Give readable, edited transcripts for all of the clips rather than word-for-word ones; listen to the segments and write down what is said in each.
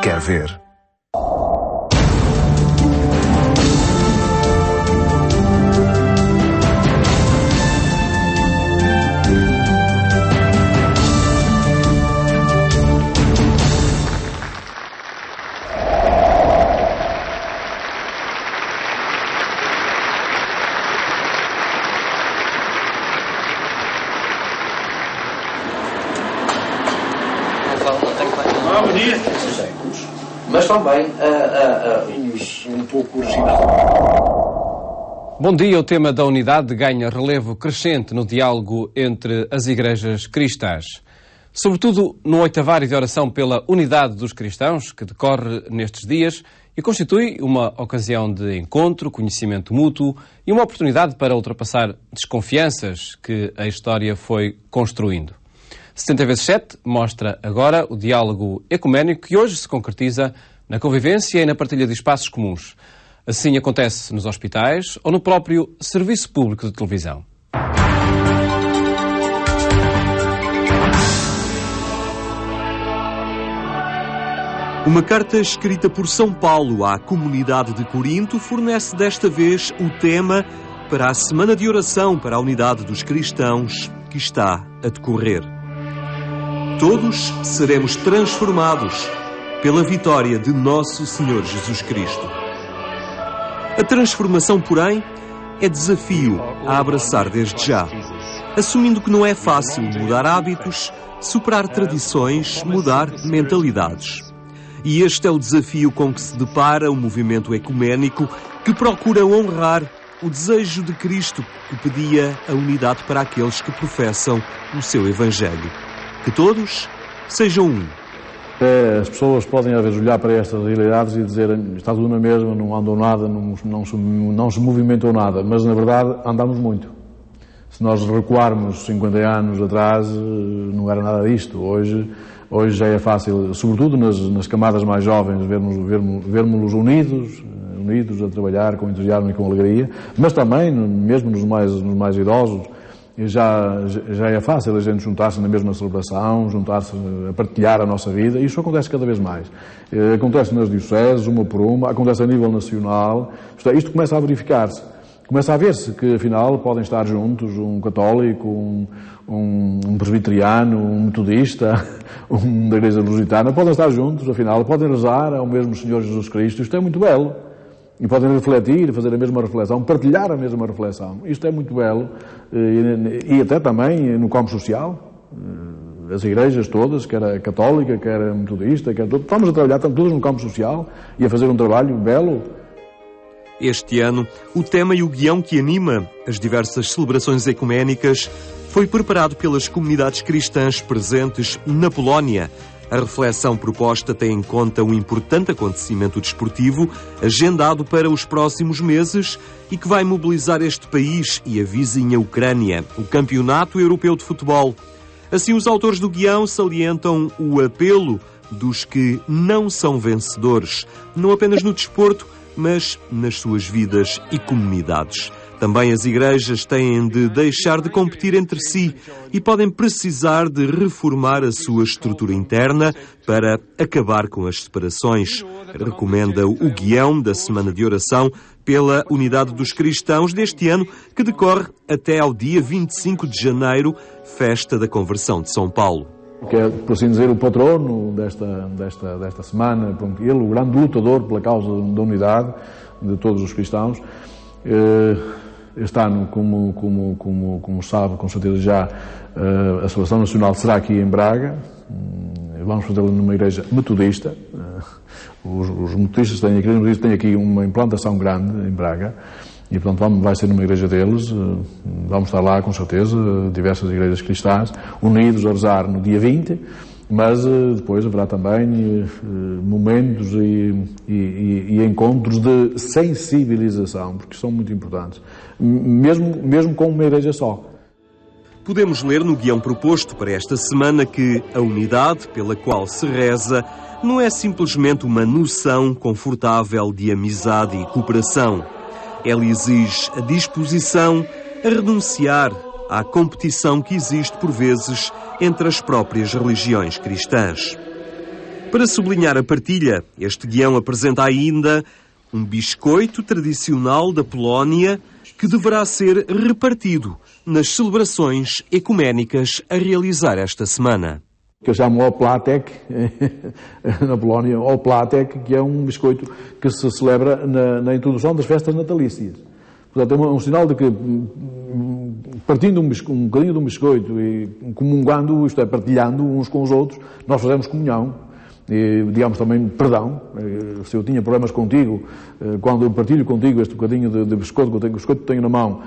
quer ver. Bom dia. Mas também um pouco original. Bom dia. O tema da unidade ganha relevo crescente no diálogo entre as igrejas cristãs. Sobretudo no oitavário de oração pela unidade dos cristãos, que decorre nestes dias e constitui uma ocasião de encontro, conhecimento mútuo e uma oportunidade para ultrapassar desconfianças que a história foi construindo. 70x7 mostra agora o diálogo ecuménico que hoje se concretiza na convivência e na partilha de espaços comuns. Assim acontece nos hospitais ou no próprio Serviço Público de Televisão. Uma carta escrita por São Paulo à comunidade de Corinto fornece desta vez o tema para a Semana de Oração para a Unidade dos Cristãos que está a decorrer. Todos seremos transformados pela vitória de Nosso Senhor Jesus Cristo. A transformação, porém, é desafio a abraçar desde já, assumindo que não é fácil mudar hábitos, superar tradições, mudar mentalidades. E este é o desafio com que se depara o movimento ecuménico que procura honrar o desejo de Cristo que pedia a unidade para aqueles que professam o seu Evangelho. Que todos sejam um. As pessoas podem às vezes olhar para estas realidades e dizer está tudo na mesma, não andou nada, não se movimentou nada, mas na verdade andamos muito. Se nós recuarmos 50 anos atrás, não era nada disto. Hoje já é fácil, sobretudo nas camadas mais jovens, vermos-los unidos a trabalhar com entusiasmo e com alegria, mas também, mesmo nos mais idosos, já é fácil a gente juntar-se na mesma celebração, juntar-se a partilhar a nossa vida, e isso acontece cada vez mais. Acontece nas dioceses, uma por uma, acontece a nível nacional, isto começa a verificar-se. Começa a ver-se que, afinal, podem estar juntos um católico, um presbiteriano, um metodista, um da igreja lusitana, podem estar juntos, afinal, podem rezar ao mesmo Senhor Jesus Cristo. Isto é muito belo. E podem refletir, fazer a mesma reflexão, partilhar a mesma reflexão. Isto é muito belo. E até também no campo social. As igrejas todas, quer a católica, quer a metodista, estamos a trabalhar, estamos todos no campo social e a fazer um trabalho belo. Este ano, o tema e o guião que anima as diversas celebrações ecuménicas foi preparado pelas comunidades cristãs presentes na Polónia. A reflexão proposta tem em conta um importante acontecimento desportivo agendado para os próximos meses e que vai mobilizar este país e a vizinha Ucrânia, o Campeonato Europeu de Futebol. Assim, os autores do guião salientam o apelo dos que não são vencedores, não apenas no desporto, mas nas suas vidas e comunidades. Também as igrejas têm de deixar de competir entre si e podem precisar de reformar a sua estrutura interna para acabar com as separações. Recomenda o guião da Semana de Oração pela Unidade dos Cristãos deste ano, que decorre até ao dia 25 de janeiro, festa da Conversão de São Paulo. Que é, por assim dizer, o patrono desta semana, ele, o grande lutador pela causa da unidade de todos os cristãos. Este ano, como sabe, com certeza já, a celebração nacional será aqui em Braga. Vamos fazê-la numa igreja metodista. Os metodistas têm aqui uma implantação grande em Braga. E, portanto, vai ser numa igreja deles. Vamos estar lá, com certeza, diversas igrejas cristãs, unidos a rezar no dia 20, mas depois haverá também momentos e encontros de sensibilização, porque são muito importantes, mesmo com uma igreja só. Podemos ler no guião proposto para esta semana que a unidade pela qual se reza não é simplesmente uma noção confortável de amizade e cooperação. Ela exige a disposição a renunciar à competição que existe por vezes entre as próprias religiões cristãs. Para sublinhar a partilha, este guião apresenta ainda um biscoito tradicional da Polónia que deverá ser repartido nas celebrações ecuménicas a realizar esta semana. Que eu chamo Oplatek, na Polónia, Oplatek, que é um biscoito que se celebra na introdução das festas natalícias. Portanto, é um sinal de que, partindo um bocadinho de um biscoito e comungando, isto é, partilhando uns com os outros, nós fazemos comunhão. E, digamos, também perdão. Se eu tinha problemas contigo, quando eu partilho contigo este bocadinho de biscoito, o biscoito que tenho na mão,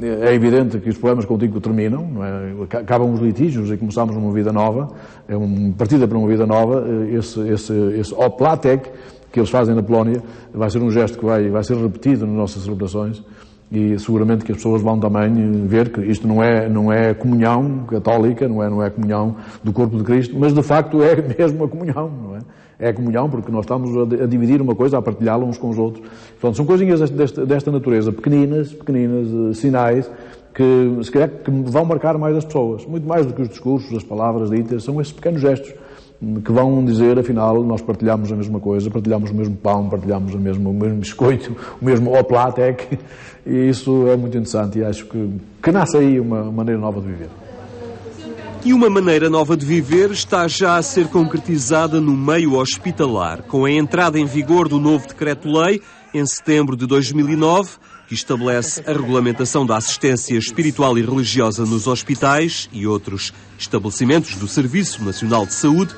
é evidente que os problemas contigo terminam, não é? Acabam os litígios e começamos uma vida nova, é uma partida para uma vida nova. Esse Oplatek que eles fazem na Polónia vai ser um gesto que vai ser repetido nas nossas celebrações. E seguramente que as pessoas vão também ver que isto não é comunhão católica, não é comunhão do corpo de Cristo, mas de facto é mesmo a comunhão, não é? É a comunhão porque nós estamos a dividir uma coisa, a partilhá-la uns com os outros. Portanto, são coisinhas desta natureza, pequeninas, sinais, que se calhar que vão marcar mais as pessoas. Muito mais do que os discursos, as palavras ditas, são esses pequenos gestos que vão dizer, afinal, nós partilhamos a mesma coisa, partilhamos o mesmo pão, partilhamos o mesmo biscoito, o mesmo Oplatek, e isso é muito interessante e acho que nasce aí uma maneira nova de viver. E uma maneira nova de viver está já a ser concretizada no meio hospitalar, com a entrada em vigor do novo Decreto-Lei, em setembro de 2009, que estabelece a regulamentação da assistência espiritual e religiosa nos hospitais e outros estabelecimentos do Serviço Nacional de Saúde.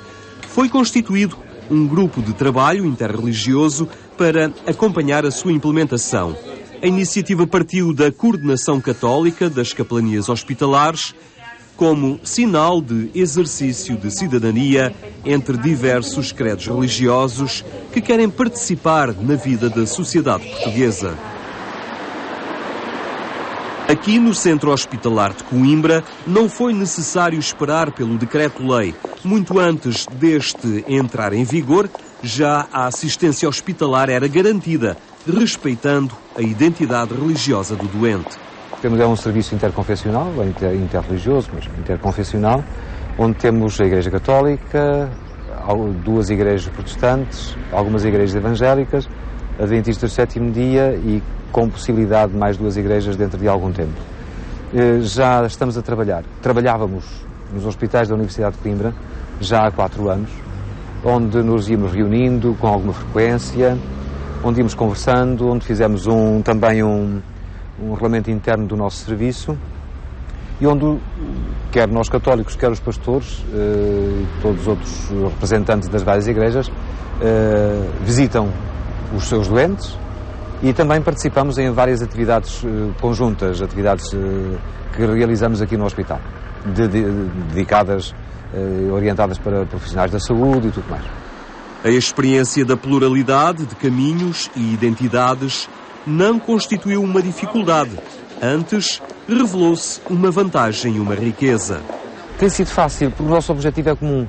Foi constituído um grupo de trabalho interreligioso para acompanhar a sua implementação. A iniciativa partiu da Coordenação Católica das Capelanias Hospitalares como sinal de exercício de cidadania entre diversos credos religiosos que querem participar na vida da sociedade portuguesa. Aqui no Centro Hospitalar de Coimbra não foi necessário esperar pelo Decreto-Lei. Muito antes deste entrar em vigor, já a assistência hospitalar era garantida, respeitando a identidade religiosa do doente. Temos um serviço interconfessional, interreligioso, mas interconfessional, onde temos a Igreja Católica, 2 igrejas protestantes, algumas igrejas evangélicas, adventistas do sétimo dia e com possibilidade de mais 2 igrejas dentro de algum tempo. Já estamos a trabalhar. Trabalhávamos nos hospitais da Universidade de Coimbra já há 4 anos, onde nos íamos reunindo com alguma frequência, onde íamos conversando, onde fizemos também um regulamento interno do nosso serviço e onde, quer nós católicos, quer os pastores, todos os outros representantes das várias igrejas, visitam os seus doentes e também participamos em várias atividades conjuntas, atividades que realizamos aqui no hospital, dedicadas, orientadas para profissionais da saúde e tudo mais. A experiência da pluralidade de caminhos e identidades não constituiu uma dificuldade. Antes, revelou-se uma vantagem e uma riqueza. Tem sido fácil, porque o nosso objetivo é comum.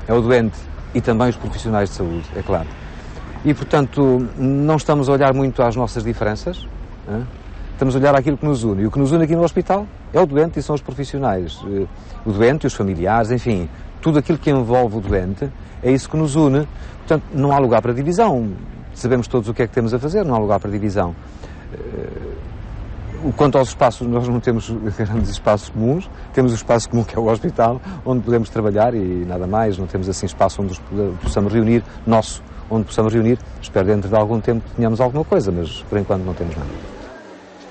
É o doente e também os profissionais de saúde, é claro. E, portanto, não estamos a olhar muito às nossas diferenças, estamos a olhar àquilo que nos une. E o que nos une aqui no hospital é o doente e são os profissionais. O doente e os familiares, enfim, tudo aquilo que envolve o doente, é isso que nos une. Portanto, não há lugar para divisão. Sabemos todos o que é que temos a fazer, não há lugar para divisão. Quanto aos espaços, nós não temos grandes espaços comuns, temos o espaço comum que é o hospital, onde podemos trabalhar e nada mais, não temos assim espaço onde possamos reunir, onde possamos reunir. Espero dentro de algum tempo que tenhamos alguma coisa, mas por enquanto não temos nada.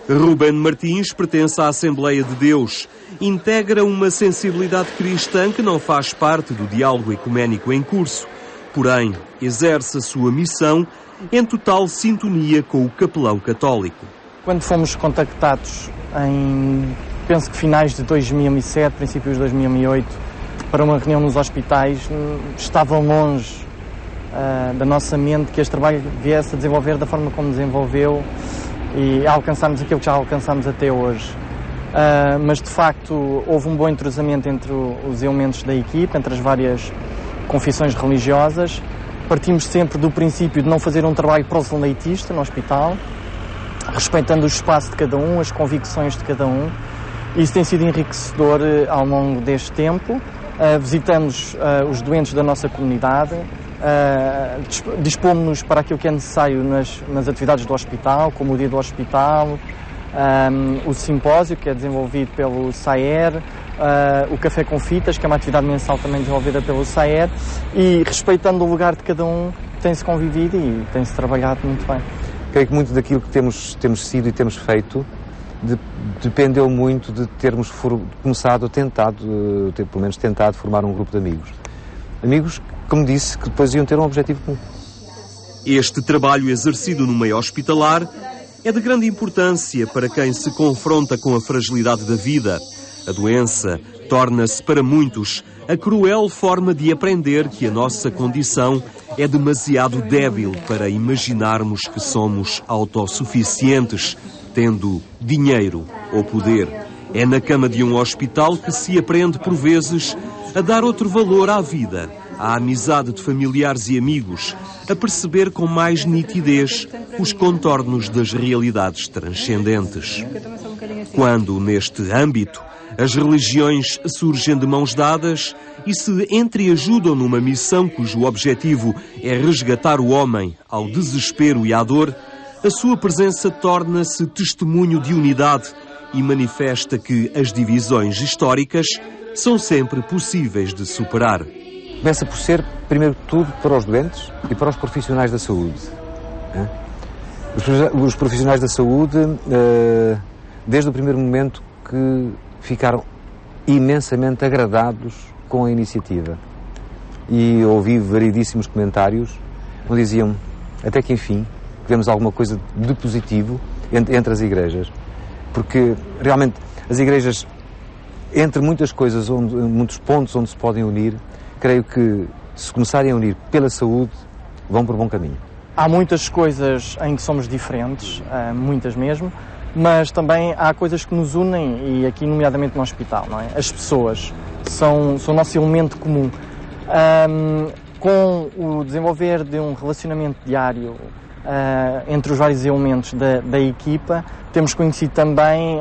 Ruben Martins pertence à Assembleia de Deus. Integra uma sensibilidade cristã que não faz parte do diálogo ecuménico em curso. Porém, exerce a sua missão em total sintonia com o capelão católico. Quando fomos contactados penso que finais de 2007, princípios de 2008, para uma reunião nos hospitais, estava longe da nossa mente que este trabalho viesse a desenvolver da forma como desenvolveu e alcançarmos aquilo que já alcançamos até hoje. Mas, de facto, houve um bom entrosamento entre os elementos da equipe, entre as várias confissões religiosas. Partimos sempre do princípio de não fazer um trabalho proselytista no hospital, respeitando o espaço de cada um, as convicções de cada um. Isso tem sido enriquecedor ao longo deste tempo visitamos os doentes da nossa comunidade, dispomos-nos para aquilo que é necessário nas atividades do hospital, como o dia do hospital, o simpósio, que é desenvolvido pelo SAER, o Café com Fitas, que é uma atividade mensal também desenvolvida pelo SAER, e respeitando o lugar de cada um, tem-se convivido e tem-se trabalhado muito bem. Creio que muito daquilo que temos sido e temos feito dependeu muito de termos começado, pelo menos tentado formar um grupo de amigos. Amigos, como disse, que depois iam ter um objetivo comum. Este trabalho exercido no meio hospitalar é de grande importância para quem se confronta com a fragilidade da vida. A doença torna-se para muitos a cruel forma de aprender que a nossa condição é demasiado débil para imaginarmos que somos autossuficientes, tendo dinheiro ou poder. É na cama de um hospital que se aprende, por vezes, a dar outro valor à vida, à amizade de familiares e amigos, a perceber com mais nitidez os contornos das realidades transcendentes. Quando, neste âmbito, as religiões surgem de mãos dadas e se entreajudam numa missão cujo objetivo é resgatar o homem ao desespero e à dor, a sua presença torna-se testemunho de unidade e manifesta que as divisões históricas são sempre possíveis de superar. Começa por ser, primeiro de tudo, para os doentes e para os profissionais da saúde. Os profissionais da saúde, desde o primeiro momento que ficaram imensamente agradados com a iniciativa. E ouvi variedíssimos comentários onde diziam, até que enfim, vemos alguma coisa de positivo entre as igrejas. Porque, realmente, as igrejas, entre muitas coisas, muitos pontos onde se podem unir, creio que, se começarem a unir pela saúde, vão por bom caminho. Há muitas coisas em que somos diferentes, muitas mesmo, mas também há coisas que nos unem, e aqui nomeadamente no hospital, não é? As pessoas são o nosso elemento comum. Com o desenvolver de um relacionamento diário entre os vários elementos da equipa, temos conhecido também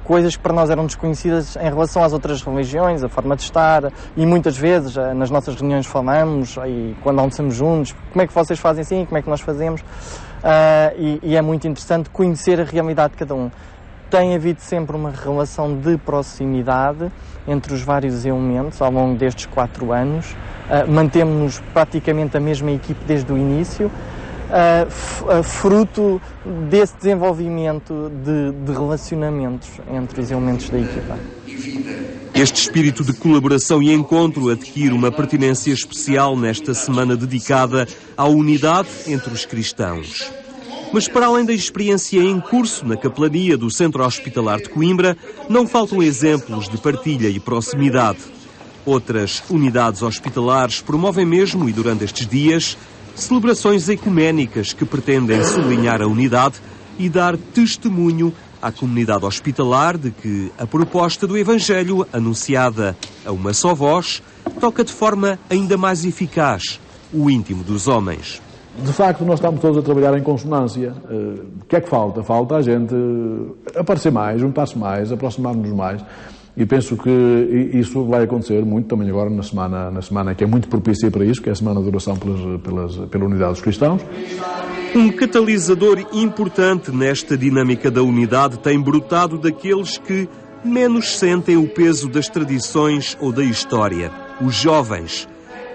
coisas que para nós eram desconhecidas em relação às outras religiões, a forma de estar, e muitas vezes nas nossas reuniões falamos, e quando almoçamos juntos, como é que vocês fazem assim, como é que nós fazemos, e é muito interessante conhecer a realidade de cada um. Tem havido sempre uma relação de proximidade entre os vários elementos ao longo destes 4 anos, mantemos-nos praticamente a mesma equipe desde o início, fruto desse desenvolvimento de relacionamentos entre os elementos da equipa. Este espírito de colaboração e encontro adquire uma pertinência especial nesta semana dedicada à unidade entre os cristãos. Mas para além da experiência em curso na capelania do Centro Hospitalar de Coimbra, não faltam exemplos de partilha e proximidade. Outras unidades hospitalares promovem mesmo, e durante estes dias, celebrações ecuménicas que pretendem sublinhar a unidade e dar testemunho à comunidade hospitalar de que a proposta do Evangelho, anunciada a uma só voz, toca de forma ainda mais eficaz o íntimo dos homens. De facto, nós estamos todos a trabalhar em consonância. O que é que falta? Falta a gente aparecer mais, juntar-se mais, aproximar-nos mais. E penso que isso vai acontecer muito também agora na semana que é muito propícia para isso, que é a semana de oração pela unidade dos cristãos. Um catalisador importante nesta dinâmica da unidade tem brotado daqueles que menos sentem o peso das tradições ou da história, os jovens.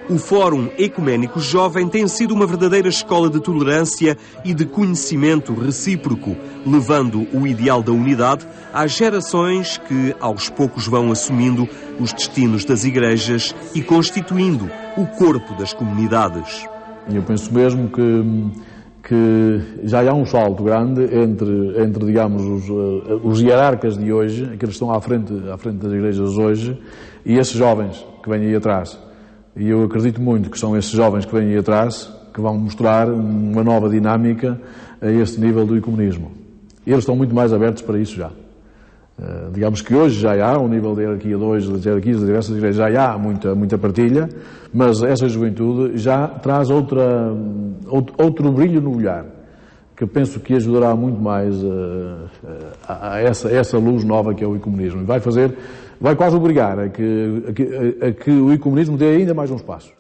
O Fórum Ecuménico Jovem tem sido uma verdadeira escola de tolerância e de conhecimento recíproco, levando o ideal da unidade às gerações que, aos poucos, vão assumindo os destinos das igrejas e constituindo o corpo das comunidades. Eu penso mesmo que já há um salto grande entre digamos, os hierarcas de hoje, aqueles que estão à frente das igrejas hoje, e esses jovens que vêm aí atrás. E eu acredito muito que são esses jovens que vêm aí atrás que vão mostrar uma nova dinâmica a este nível do ecumenismo. Eles estão muito mais abertos para isso já. Digamos que hoje já há, um nível de hierarquia de hoje, das hierarquias das diversas igrejas, já há muita partilha, mas essa juventude já traz outro brilho no olhar, que penso que ajudará muito mais a essa luz nova que é o ecumenismo. E vai fazer vai quase obrigar a que o ecumenismo dê ainda mais uns passos.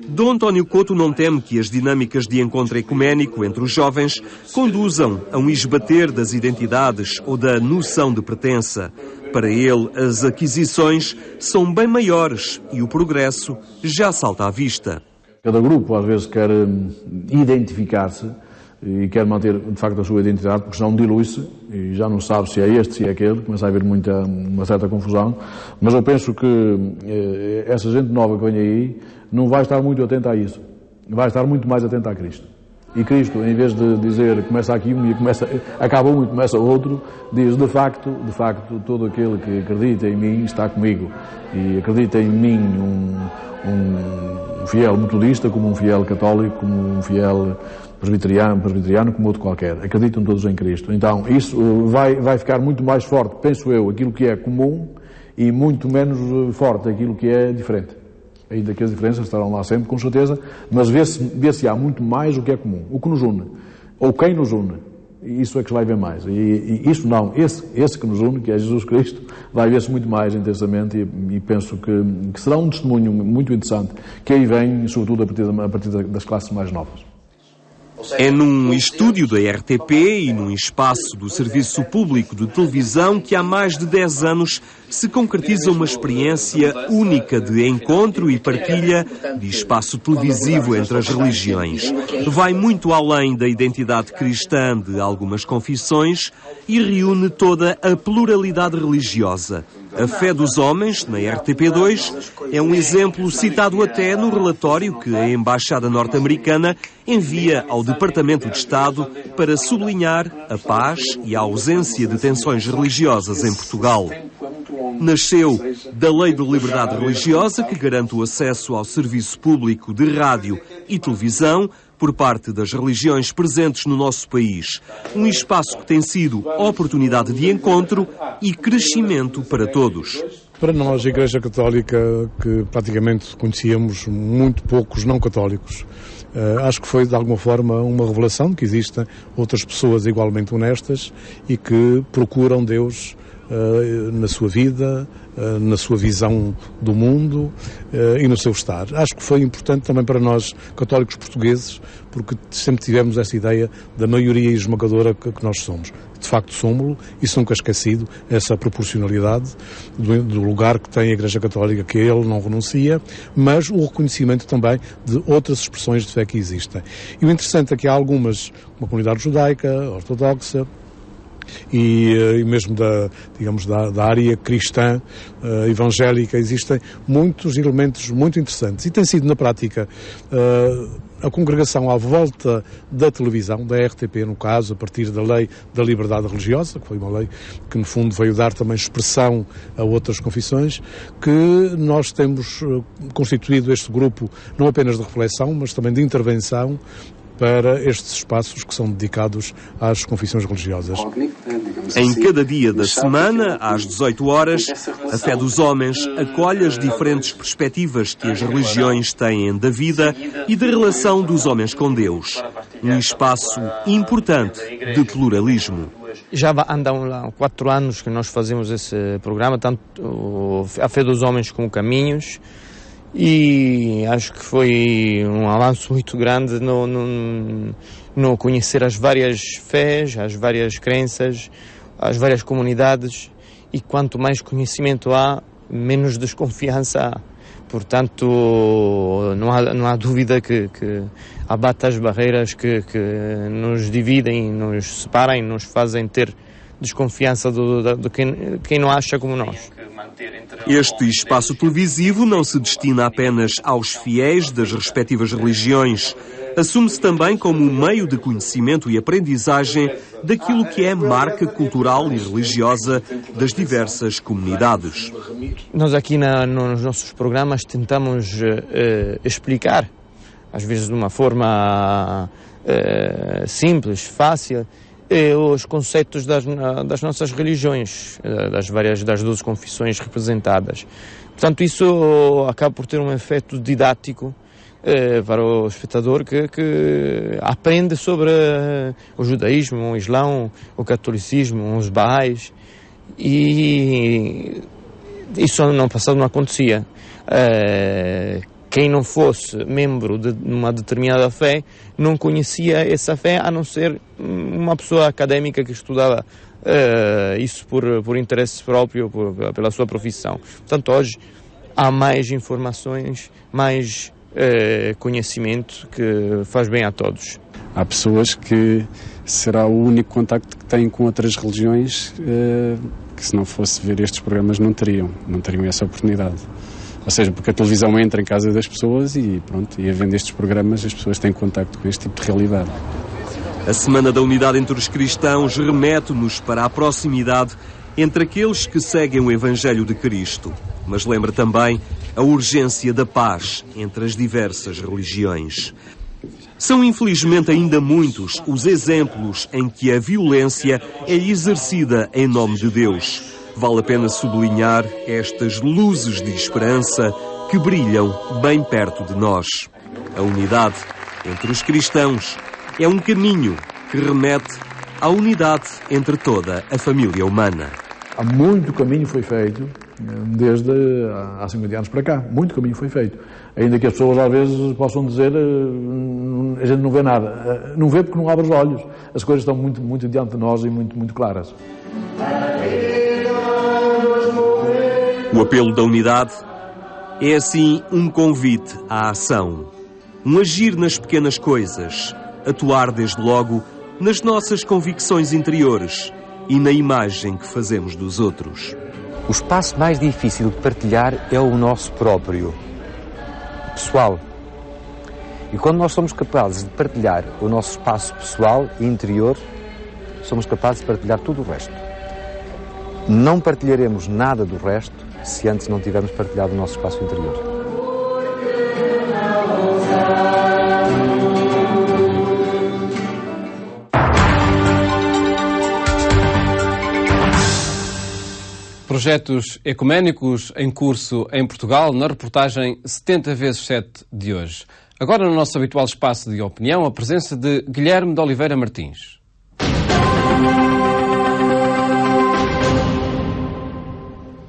Dom António Couto não teme que as dinâmicas de encontro ecuménico entre os jovens conduzam a um esbater das identidades ou da noção de pertença. Para ele, as aquisições são bem maiores e o progresso já salta à vista. Cada grupo, às vezes, quer identificar-se e quer manter, de facto, a sua identidade, porque senão dilui-se e já não sabe se é este, se é aquele, começa a haver uma certa confusão. Mas eu penso que essa gente nova que vem aí não vai estar muito atenta a isso. Vai estar muito mais atenta a Cristo. E Cristo, em vez de dizer começa aqui um e acaba um e começa outro, diz de facto, todo aquele que acredita em mim está comigo. E acredita em mim um fiel metodista, como um fiel católico, como um fiel presbiteriano, como outro qualquer. Acreditam todos em Cristo. Então, isso vai ficar muito mais forte, penso eu, aquilo que é comum e muito menos forte aquilo que é diferente. Ainda que as diferenças estarão lá sempre, com certeza, mas vê-se há muito mais o que é comum, o que nos une, ou quem nos une. Isso é que se vai ver mais. E isso não, esse que nos une, que é Jesus Cristo, vai ver-se muito mais intensamente e penso que será um testemunho muito interessante, que aí vem, sobretudo, a partir das classes mais novas. É num estúdio da RTP e num espaço do Serviço Público de Televisão que há mais de 10 anos se concretiza uma experiência única de encontro e partilha de espaço televisivo entre as religiões. Vai muito além da identidade cristã de algumas confissões e reúne toda a pluralidade religiosa. A fé dos homens, na RTP2, é um exemplo citado até no relatório que a Embaixada Norte-Americana envia ao Departamento de Estado para sublinhar a paz e a ausência de tensões religiosas em Portugal. Nasceu da Lei de Liberdade Religiosa, que garante o acesso ao serviço público de rádio e televisão por parte das religiões presentes no nosso país. Um espaço que tem sido oportunidade de encontro e crescimento para todos. Para nós, a Igreja Católica, que praticamente conhecíamos muito poucos não católicos, acho que foi de alguma forma uma revelação de que existem outras pessoas igualmente honestas e que procuram Deus na sua vida, na sua visão do mundo e no seu estar. Acho que foi importante também para nós, católicos portugueses, porque sempre tivemos essa ideia da maioria esmagadora que nós somos. De facto somos-lo, isso nunca esquecido, essa proporcionalidade do lugar que tem a Igreja Católica, que ele não renuncia, mas o reconhecimento também de outras expressões de fé que existem. E o interessante é que há algumas, uma comunidade judaica, ortodoxa, e mesmo da área cristã, evangélica, existem muitos elementos muito interessantes. E tem sido, na prática, a congregação à volta da televisão, da RTP, no caso, a partir da Lei da Liberdade Religiosa, que foi uma lei que, no fundo, veio dar também expressão a outras confissões, que nós temos constituído este grupo não apenas de reflexão, mas também de intervenção para estes espaços que são dedicados às confissões religiosas. Em cada dia da semana, às 18 horas, a Fé dos Homens acolhe as diferentes perspectivas que as religiões têm da vida e da relação dos homens com Deus. Um espaço importante de pluralismo. Já andam lá 4 anos que nós fazemos esse programa, tanto a Fé dos Homens como Caminhos, e acho que foi um avanço muito grande no conhecer as várias fés, as várias crenças, as várias comunidades, e quanto mais conhecimento há, menos desconfiança há. Portanto, não há dúvida que abate as barreiras que nos dividem, nos separam e nos fazem ter desconfiança de quem não acha como nós. Este espaço televisivo não se destina apenas aos fiéis das respectivas religiões. Assume-se também como um meio de conhecimento e aprendizagem daquilo que é marca cultural e religiosa das diversas comunidades. Nós aqui nos nossos programas tentamos explicar, às vezes de uma forma simples, fácil, os conceitos das nossas religiões, das 12 confissões representadas. Portanto, isso acaba por ter um efeito didático para o espectador que aprende sobre o judaísmo, o islão, o catolicismo, os baais, E isso no passado não acontecia. Quem não fosse membro de uma determinada fé não conhecia essa fé, a não ser uma pessoa académica que estudava isso por interesse próprio, pela sua profissão. Portanto, hoje há mais informações, mais conhecimento que faz bem a todos. Há pessoas que será o único contacto que têm com outras religiões que, se não fosse ver estes programas, não teriam essa oportunidade. Ou seja, porque a televisão entra em casa das pessoas e pronto, e havendo estes programas as pessoas têm contacto com este tipo de realidade. A Semana da Unidade entre os Cristãos remete-nos para a proximidade entre aqueles que seguem o Evangelho de Cristo, mas lembra também a urgência da paz entre as diversas religiões. São infelizmente ainda muitos os exemplos em que a violência é exercida em nome de Deus. Vale a pena sublinhar estas luzes de esperança que brilham bem perto de nós. A unidade entre os cristãos é um caminho que remete à unidade entre toda a família humana. Há muito caminho foi feito, desde há 50 anos para cá. Muito caminho foi feito. Ainda que as pessoas às vezes possam dizer a gente não vê nada. Não vê porque não abre os olhos. As coisas estão muito, muito diante de nós e muito, muito claras. O apelo da unidade é, assim, um convite à ação. Um agir nas pequenas coisas, atuar, desde logo, nas nossas convicções interiores e na imagem que fazemos dos outros. O espaço mais difícil de partilhar é o nosso próprio, pessoal. E quando nós somos capazes de partilhar o nosso espaço pessoal e interior, somos capazes de partilhar tudo o resto. Não partilharemos nada do resto se antes não tivermos partilhado o nosso espaço interior. Projetos ecuménicos em curso em Portugal, na reportagem 70x7 de hoje. Agora, no nosso habitual espaço de opinião, a presença de Guilherme de Oliveira Martins.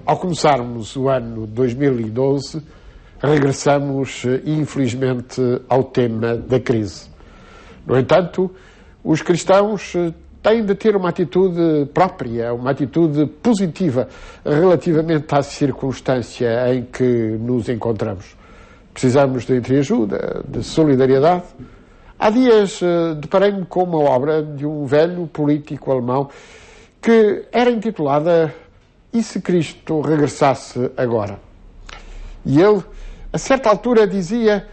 Ao começarmos o ano 2012, regressamos, infelizmente, ao tema da crise. No entanto, os cristãos têm de ter uma atitude própria, uma atitude positiva relativamente à circunstância em que nos encontramos. Precisamos de entreajuda, de solidariedade. Há dias deparei-me com uma obra de um velho político alemão que era intitulada "E se Cristo regressasse agora?". E ele, a certa altura, dizia: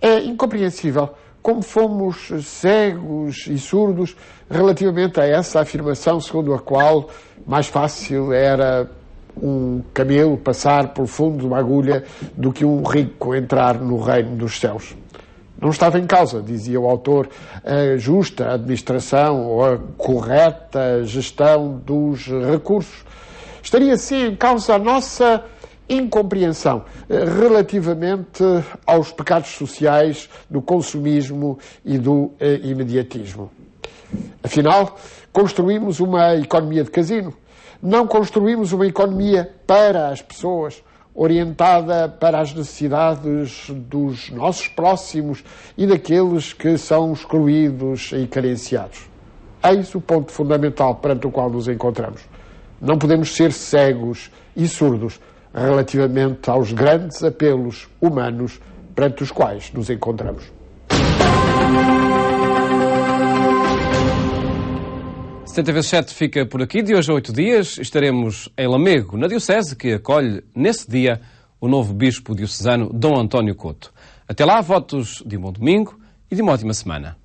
é incompreensível como fomos cegos e surdos relativamente a essa afirmação segundo a qual mais fácil era um camelo passar pelo fundo de uma agulha do que um rico entrar no reino dos céus. Não estava em causa, dizia o autor, a justa administração ou a correta gestão dos recursos. Estaria sim em causa a nossa incompreensão relativamente aos pecados sociais do consumismo e do imediatismo. Afinal, construímos uma economia de casino. Não construímos uma economia para as pessoas, orientada para as necessidades dos nossos próximos e daqueles que são excluídos e carenciados. Eis o ponto fundamental perante o qual nos encontramos. Não podemos ser cegos e surdos relativamente aos grandes apelos humanos perante os quais nos encontramos. 70x7 fica por aqui. De hoje a 8 dias estaremos em Lamego, na Diocese, que acolhe nesse dia o novo Bispo diocesano Dom António Couto. Até lá, votos de um bom domingo e de uma ótima semana.